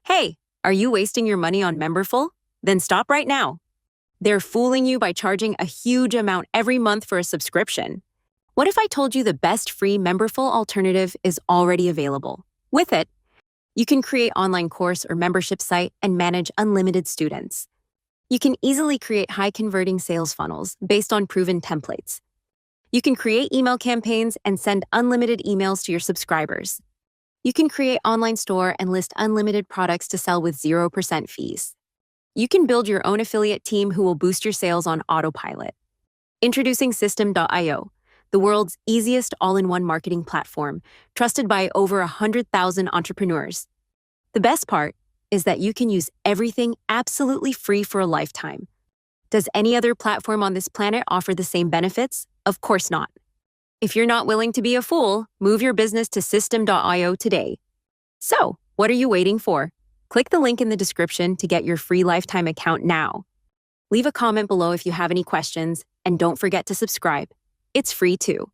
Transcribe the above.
Hey, are you wasting your money on Memberful? Then stop right now. They're fooling you by charging a huge amount every month for a subscription. What if I told you the best free Memberful alternative is already available? With it, you can create online course or membership site and manage unlimited students. You can easily create high-converting sales funnels based on proven templates. You can create email campaigns and send unlimited emails to your subscribers. You can create online store and list unlimited products to sell with 0% fees. You can build your own affiliate team who will boost your sales on autopilot. Introducing System.io, the world's easiest all-in-one marketing platform, trusted by over 100,000 entrepreneurs. The best part is that you can use everything absolutely free for a lifetime. Does any other platform on this planet offer the same benefits? Of course not. If you're not willing to be a fool, move your business to System.io today. So, what are you waiting for? Click the link in the description to get your free lifetime account now. Leave a comment below if you have any questions, and don't forget to subscribe. It's free too.